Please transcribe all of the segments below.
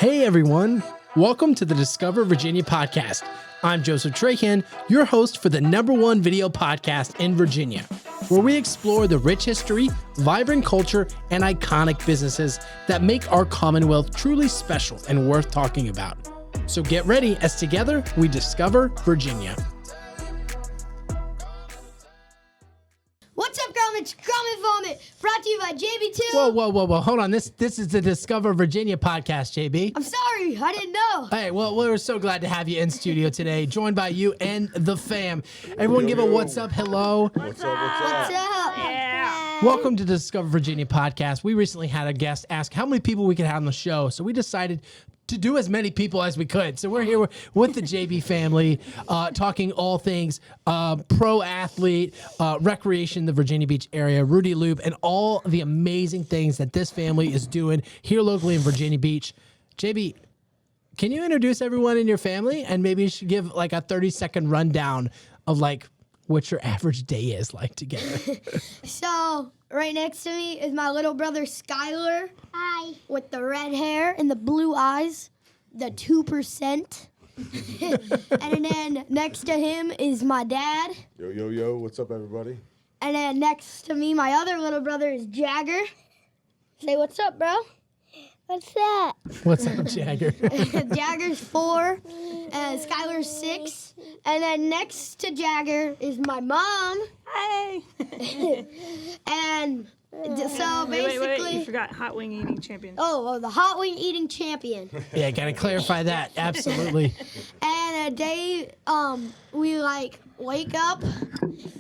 Hey everyone, welcome to the Discover Virginia podcast. I'm Joseph Trahan, your host for the #1 video podcast in Virginia, where we explore the rich history, vibrant culture, and iconic businesses that make our Commonwealth truly special and worth talking about. So get ready as together we discover Virginia. What's up, Grom? It's GrommitVommit, brought to you by JB2. Whoa. Hold on. This is the Discover Virginia podcast, JB. I'm sorry. I didn't know. Hey, well, we're so glad to have you in studio today, joined by you and the fam. Everyone give a what's up, hello. What's up? What's up? Yeah. Welcome to the Discover Virginia podcast. We recently had a guest ask how many people we could have on the show, so we decided to do as many people as we could. So we're here with the JB family, talking all things pro athlete, recreation in the Virginia Beach area, Rudy Loop, and all the amazing things that this family is doing here locally in Virginia Beach. JB, can you introduce everyone in your family and maybe you should give like a 30-second rundown of like what your average day is like together? So, right next to me is my little brother, Skylar. Hi. With the red hair and the blue eyes, the 2%. And then next to him is my dad. Yo, what's up, everybody? And then next to me, my other little brother is Jagger. Say, what's up, bro? What's that? What's up, Jagger? Jagger's 4, and Skylar's 6. And then next to Jagger is my mom. Hi. And so basically... Wait, you forgot hot wing eating champion. Oh, the hot wing eating champion. Yeah, gotta clarify that. Absolutely. And a day, we like wake up,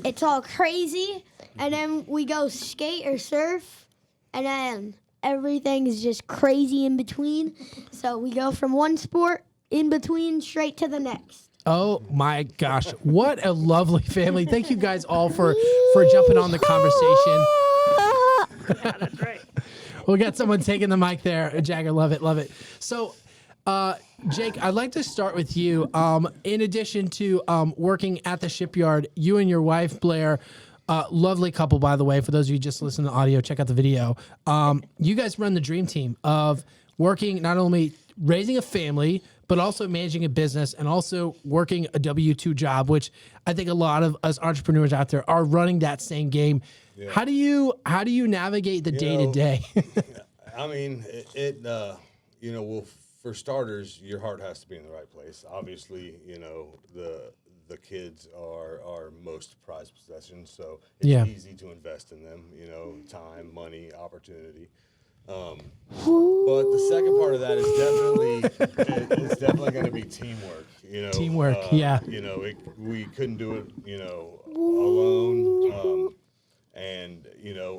it's all crazy, and then we go skate or surf, and then everything is just crazy in between. So we go from one sport in between straight to the next. Oh my gosh, what a lovely family. Thank you guys all for jumping on the conversation. Yeah, that's right. We got someone taking the mic there. Jagger, love it. So, Jake, I'd like to start with you. In addition to working at the shipyard, you and your wife, Blair, lovely couple, by the way. For those of you just listening to audio, check out the video. You guys run the dream team of working, not only raising a family, but also managing a business and also working a W-2 job, which I think a lot of us entrepreneurs out there are running that same game. Yeah. How do you navigate the day to day? I mean, well, for starters, your heart has to be in the right place. Obviously, the kids are our most prized possession, so it's easy to invest in them. Time, money, opportunity. But the second part of that is definitely going to be teamwork. Teamwork, we couldn't do it, alone. And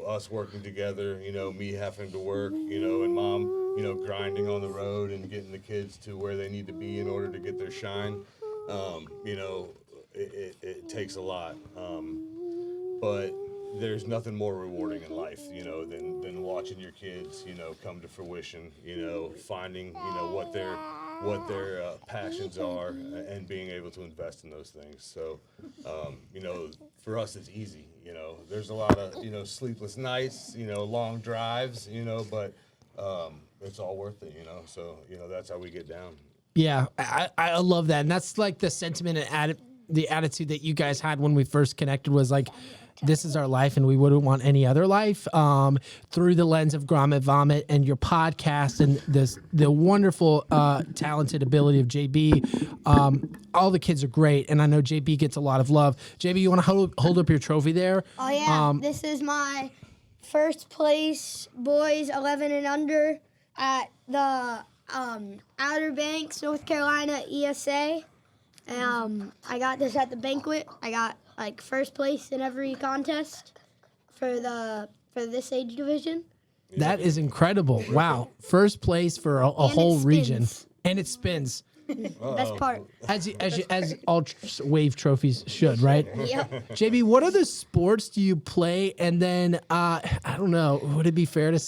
us working together. Me having to work. And mom, grinding on the road and getting the kids to where they need to be in order to get their shine. It takes a lot. But there's nothing more rewarding in life, than watching your kids, come to fruition, finding, what their passions are and being able to invest in those things. So, for us, it's easy, there's a lot of, sleepless nights, long drives, but it's all worth it, so, that's how we get down. Yeah, I love that. And that's like the sentiment and the attitude that you guys had when we first connected was like, this is our life and we wouldn't want any other life, through the lens of GrommitVommit and your podcast and the wonderful, talented ability of JB. All the kids are great. And I know JB gets a lot of love. JB, you want to hold up your trophy there? Oh, yeah. This is my first place boys 11 and under at the Outer Banks, North Carolina ESA. I got this at the banquet. I got like first place in every contest for this age division. That is incredible. Wow. First place for a whole region. And it spins. Best part. As all wave trophies should, right? Yep. JB, what other sports do you play? And then, I don't know, would it be fair to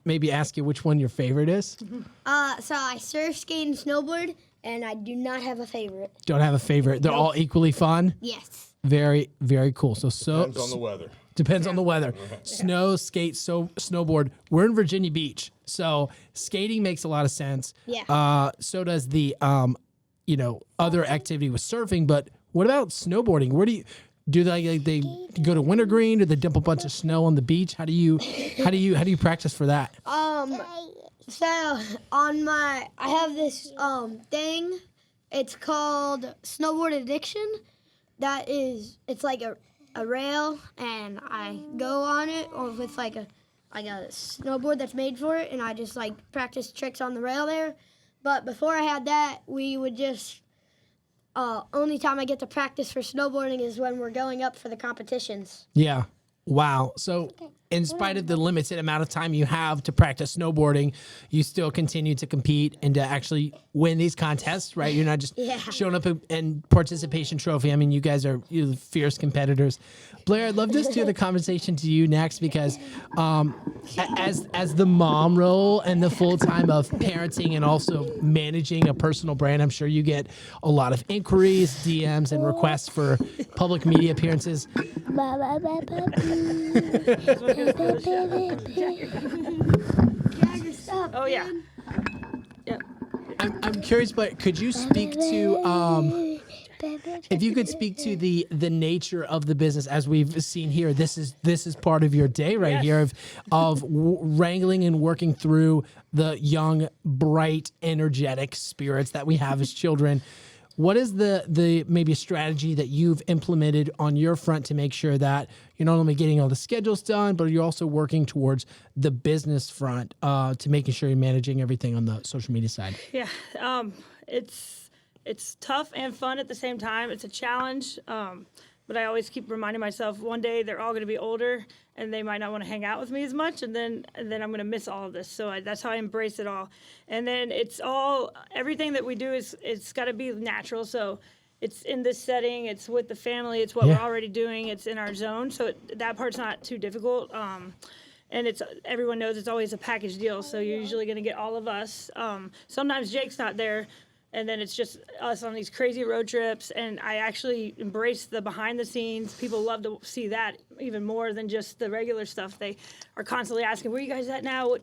maybe ask you which one your favorite is? So I surf, skate, and snowboard, and I do not have a favorite. Don't have a favorite. They're all equally fun? Yes. Very, very cool. So Depends on the weather. Depends on the weather. Snow, skate, snowboard. We're in Virginia Beach, so skating makes a lot of sense. Yeah. So does the other activity with surfing. But what about snowboarding? Where do they go to wintergreen? Do they dump a bunch of snow on the beach? How do you practice for that? So I have this thing. It's called Snowboard Addiction. It's like a rail, and I go on it or with like a snowboard that's made for it, and I just like practice tricks on the rail there. But before I had that, we would just only time I get to practice for snowboarding is when we're going up for the competitions. Yeah. Wow. So in spite of the limited amount of time you have to practice snowboarding, you still continue to compete and to actually win these contests, right? You're not just showing up and participation trophy. I mean, you guys are fierce competitors. Blair, I'd love to steer the conversation to you next because as the mom role and the full time of parenting and also managing a personal brand, I'm sure you get a lot of inquiries, DMs, and requests for public media appearances. Oh yeah. Yep. I'm curious, but could you speak to if you could speak to the nature of the business as we've seen here? This is part of your day right here of wrangling and working through the young, bright, energetic spirits that we have as children. What is the maybe a strategy that you've implemented on your front to make sure that you're not only getting all the schedules done, but you're also working towards the business front to making sure you're managing everything on the social media side? Yeah. It's tough and fun at the same time. It's a challenge. But I always keep reminding myself one day they're all going to be older and they might not want to hang out with me as much. And then I'm going to miss all of this. So that's how I embrace it all. And then everything that we do it's got to be natural. So it's in this setting, it's with the family, it's what we're already doing, it's in our zone. So that part's not too difficult. And everyone knows it's always a package deal. So you're usually going to get all of us. Sometimes Jake's not there. And then it's just us on these crazy road trips. And I actually embrace the behind the scenes. People love to see that even more than just the regular stuff. They are constantly asking, where are you guys at now?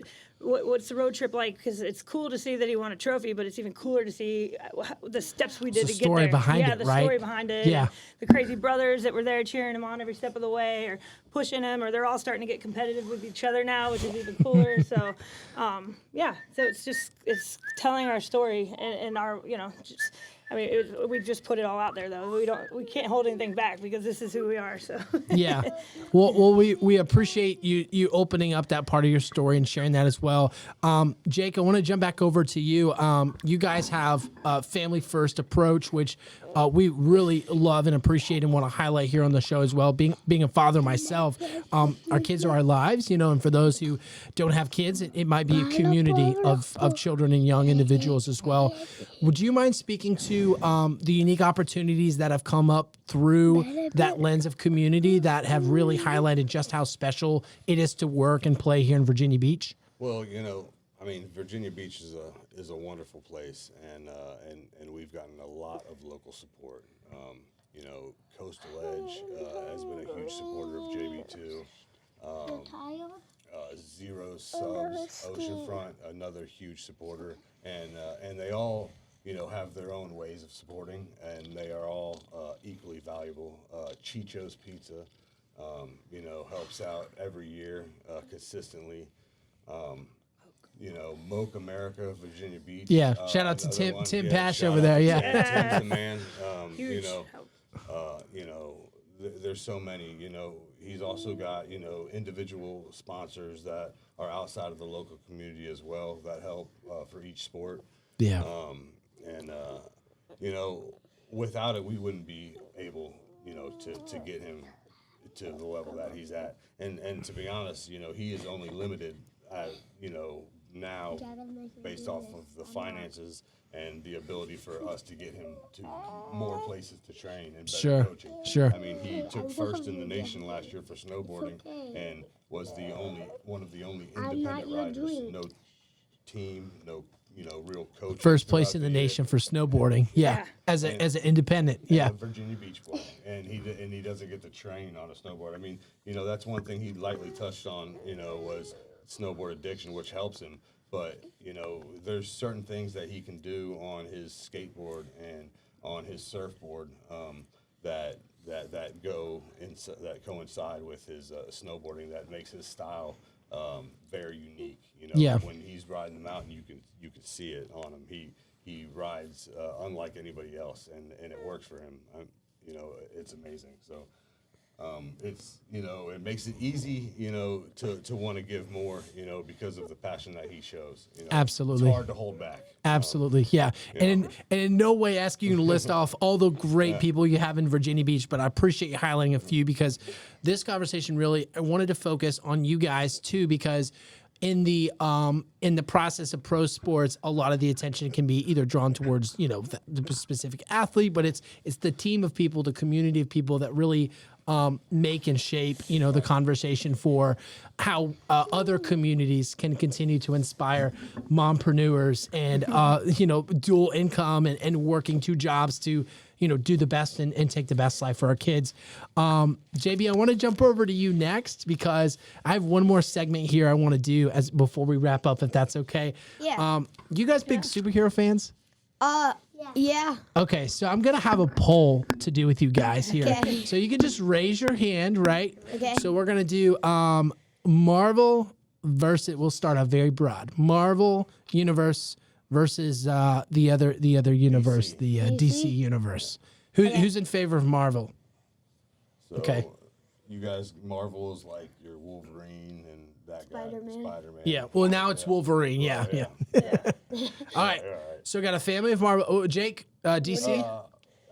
What's the road trip like? Because it's cool to see that he won a trophy, but it's even cooler to see the steps we did to get there. The story behind it, the right? story behind it. Yeah. The crazy brothers that were there cheering him on every step of the way or pushing him, or they're all starting to get competitive with each other now, which is even cooler. So, so it's telling our story and our, we've just put it all out there though. We can't hold anything back because this is who we are. So yeah, well, we appreciate you opening up that part of your story and sharing that as well. Jake, I want to jump back over to you. You guys have a family first approach, which we really love and appreciate and want to highlight here on the show as well. Being a father myself, our kids are our lives, and for those who don't have kids, it might be a community of children and young individuals as well. Would you mind speaking to the unique opportunities that have come up through that lens of community that have really highlighted just how special it is to work and play here in Virginia Beach? Well, Virginia Beach is a wonderful place, and we've gotten a lot of local support. Coastal Edge has been a huge supporter of JB2. Zero Subs, Oceanfront, another huge supporter, and they all have their own ways of supporting, and they are all equally valuable. Chicho's Pizza, helps out every year consistently. Moke America, Virginia Beach. Yeah, shout out to Tim Pash over there. Yeah, Tim's the man. Huge There's so many. He's also got individual sponsors that are outside of the local community as well that help for each sport. Yeah. Without it, we wouldn't be able, to get him to the level that he's at. And to be honest, he is only limited at, now based off of the finances and the ability for us to get him to more places to train and better coaching. Sure. I mean, he took first in the nation last year for snowboarding and was one of the only independent riders. No team, no real coaching. First place throughout in the year. nation for snowboarding. Yeah, as an independent. And Yeah, a Virginia Beach boy, and he doesn't get to train on a snowboard. I mean, that's one thing he lightly touched on. Was snowboard addiction, which helps him. But there's certain things that he can do on his skateboard and on his surfboard that coincide with his snowboarding that makes his style very unique. Yeah. When he's riding the mountain, you can see it on him. He rides unlike anybody else, and it works for him. It's amazing. So it's it makes it easy to want to give more because of the passion that he shows. Absolutely. It's hard to hold back. absolutely. Yeah, and in no way asking you to list off all the great people you have in Virginia Beach, but I appreciate you highlighting a few because this conversation really, I wanted to focus on you guys too, because in the process of pro sports, a lot of the attention can be either drawn towards the specific athlete, but it's the team of people, the community of people that really make and shape the conversation for how other communities can continue to inspire mompreneurs and dual income and working two jobs to do the best and take the best life for our kids. JB, I want to jump over to you next because I have one more segment here I want to do before we wrap up, if that's okay. Yeah. You guys big superhero fans? Yeah. Okay, so I'm gonna have a poll to do with you guys here. Okay. So you can just raise your hand, right? Okay. So we're gonna do Marvel versus. We'll start out very broad. Marvel universe versus the other universe, the DC universe. Who's in favor of Marvel? So Okay. You guys, Marvel is like your Wolverine and that guy, Spider-Man. Spider-Man. Yeah. Well, now it's Wolverine. Yeah. Yeah. All right. So we got a family of Marvel. Oh, Jake, DC. Yeah,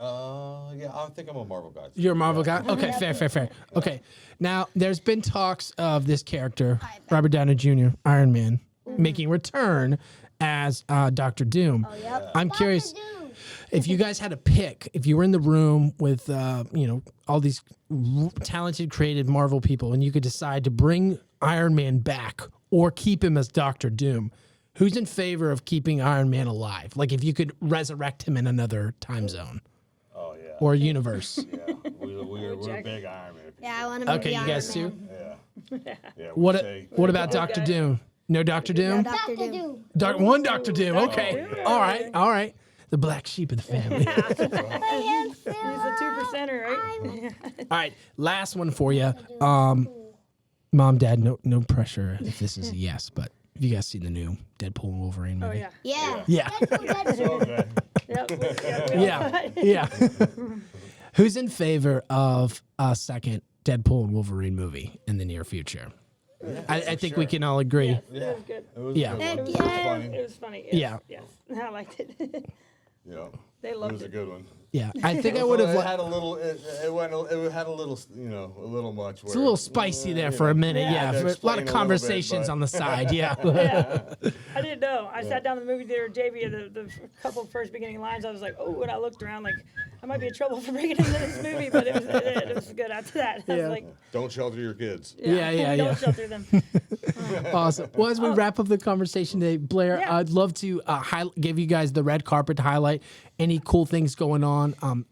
I think I'm a Marvel guy. You're a Marvel guy? Okay, fair. Okay. Now, there's been talks of this character, Robert Downey Jr., Iron Man, making a return as Dr. Doom. Oh, yep. I'm curious if you guys had to pick, if you were in the room with, all these talented, creative Marvel people, and you could decide to bring Iron Man back or keep him as Dr. Doom, who's in favor of keeping Iron Man alive? Like if you could resurrect him in another time zone Oh yeah. or universe. Yeah, we're big Iron Man people. Yeah, I want to Okay, you guys too? Yeah. Yeah. What about Dr. Doom? No Dr. Doom? Dr. Doom. Dr. Doom. Okay. All right. The black sheep of the family. He's a 2%er, right? All right. Last one for you. Mom, Dad, no pressure if this is a yes, but have you guys seen the new Deadpool and Wolverine Oh movie? yeah. Yeah. Yeah. Okay. Yeah. Who's in favor of a second Deadpool and Wolverine movie in the near future? I think we can all agree. Yeah. It was good. It was Yeah. a good one. It was Yeah. funny. It was funny. Yes, Yeah. Yes. I liked it. Yeah. They It loved was a it. good one. Yeah. I think I would have It liked. had a little. It had a little. A little much. It's a little spicy there for a minute. Yeah, Yeah. to For a explain lot a of little conversations bit, on the side. Yeah. I didn't know. I sat down in the movie theater, JB, and the couple first beginning lines, I was like, oh, and I looked around like, I might be in trouble for bringing him to this movie, but it was good after that. I Yeah. was like, Don't shelter your kids. Yeah. Don't shelter them. Awesome. Well, as we wrap up the conversation today, Blair, Yeah. I'd love to give you guys the red carpet to highlight any cool things going on,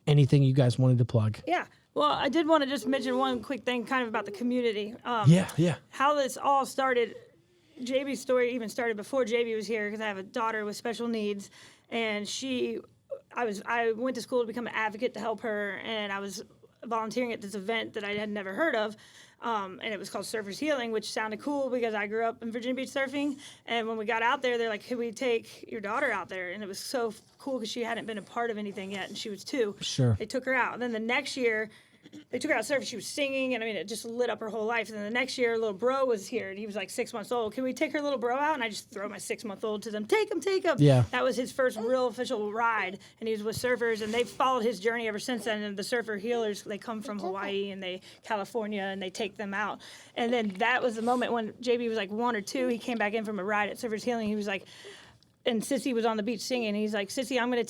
anything you guys wanted to plug. Yeah. Well, I did want to just mention one quick thing kind of about the community. Yeah. How this all started, JB's story even started before JB was here because I have a daughter with special needs, and I went to school to become an advocate to help her, and I was volunteering at this event that I had never heard of, and it was called Surfers Healing, which sounded cool because I grew up in Virginia Beach surfing, and when we got out there, they're like, could we take your daughter out there? And it was so cool because she hadn't been a part of anything yet, and she was 2. Sure. They took her out. And then the next year, they took her out surfing. She was singing, and I mean, it just lit up her whole life. And then the next year, little bro was here, and he was like 6 months old. Can we take her little bro out? And I just throw my 6-month-old to them. Take him. Yeah. That was his first real official ride, and he was with surfers, and they've followed his journey ever since then. And the surfer healers, they come from Hawaii and California, and they take them out. And then that was the moment when JB was like 1 or 2. He came back in from a ride at Surfers Healing. He was like, and Sissy was on the beach singing. He's like, Sissy, I'm going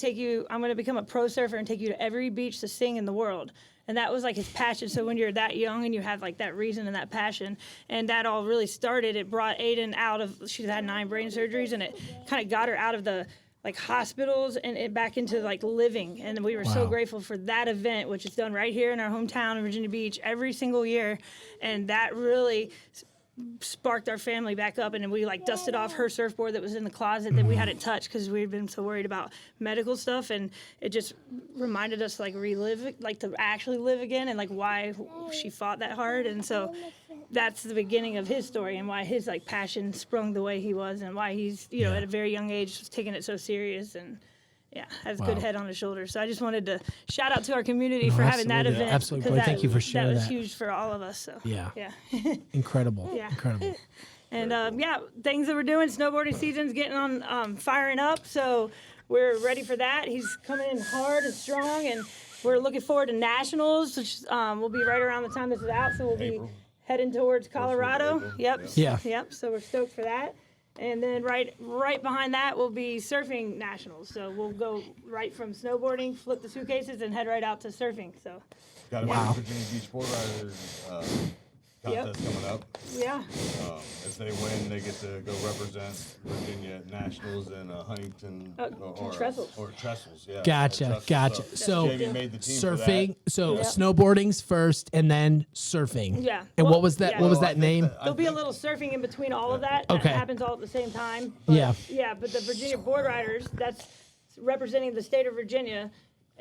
to become a pro surfer and take you to every beach to sing in the world. And that was like his passion. So when you're that young and you have like that reason and that passion, and that all really started, it brought Aiden out of, she's had 9 brain surgeries, and it kind of got her out of the like hospitals and it back into like living. And we were so grateful for that event, which is done right here in our hometown in Virginia Beach every single year. And that really sparked our family back up, and then we like dusted off her surfboard that was in the closet that we hadn't touched because we'd been so worried about medical stuff, and it just reminded us like relive, like to actually live again, and like why she fought that hard. And so that's the beginning of his story and why his like passion sprung the way he was, and why he's at a very young age was taking it so serious, and has a good head on his shoulders. So I just wanted to shout out to our community for having that event. Absolutely. Boy, thank you for sharing that. That was huge for all of us. So yeah. Incredible. Yeah. Incredible. And things that we're doing, snowboarding season's getting on, firing up. So we're ready for that. He's coming in hard and strong, and we're looking forward to nationals, which will be right around the time this is out. So we'll be heading towards Colorado. Yep. Yeah. Yep. So we're stoked for that. And then right behind that will be surfing nationals. So we'll go right from snowboarding, flip the suitcases, and head right out to surfing. So got a Virginia Beach Board Riders contest coming up. Yeah. If they win, they get to go represent Virginia at nationals in Huntington or Trestles. Or Trestles. Yeah. Gotcha. So JB made the team surfing. For that. So snowboarding's first, and then surfing. Yeah. And Well, what was that? yeah. What was that name? There'll be a little surfing in between all of that. Okay. That happens all at the same time. But, Yeah. But the Virginia Board Riders, that's representing the state of Virginia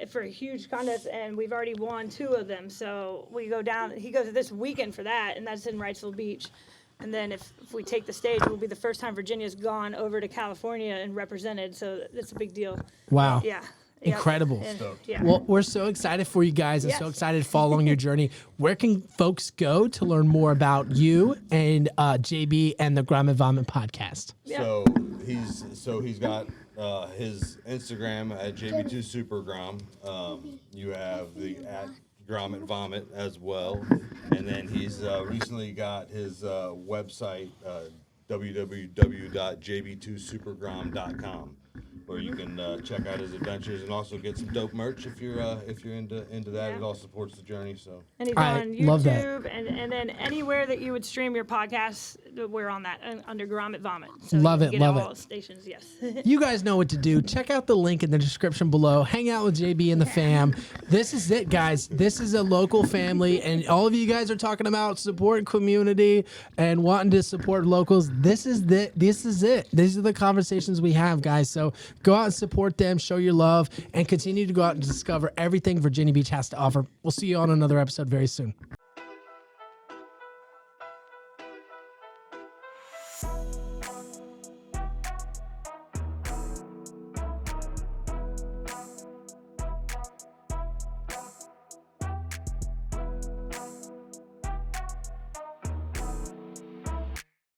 for a huge contest, and we've already won 2 of them. So we go down. He goes this weekend for that, and that's in Wrightsville Beach. And then if we take the stage, it will be the first time Virginia's gone over to California and represented. So that's a big deal. Wow. Yeah. Incredible. And, yeah. Well, we're so excited for you guys and so excited following your journey. Where can folks go to learn more about you and JB and the GrommitVommit Podcast? Yeah. So he's got his Instagram at JB2 SuperGrom. You have the at GrommitVommit as well, and then he's recently got his website www.jb2supergrom.com, where you can check out his adventures and also get some dope merch if you're into that. Yeah. It all supports the journey. So And he's I on love that. YouTube and then anywhere that you would stream your podcasts, we're on that under GrommitVommit. So Love you it, can get love all it. Stations, yes. You guys know what to do. Check out the link in the description below. Hang out with JB and the fam. This is it, guys. This is a local family, and all of you guys are talking about supporting community and wanting to support locals. This is it. These are the conversations we have, guys. So go out and support them, show your love, and continue to go out and discover everything Virginia Beach has to offer. We'll see you on another episode very soon.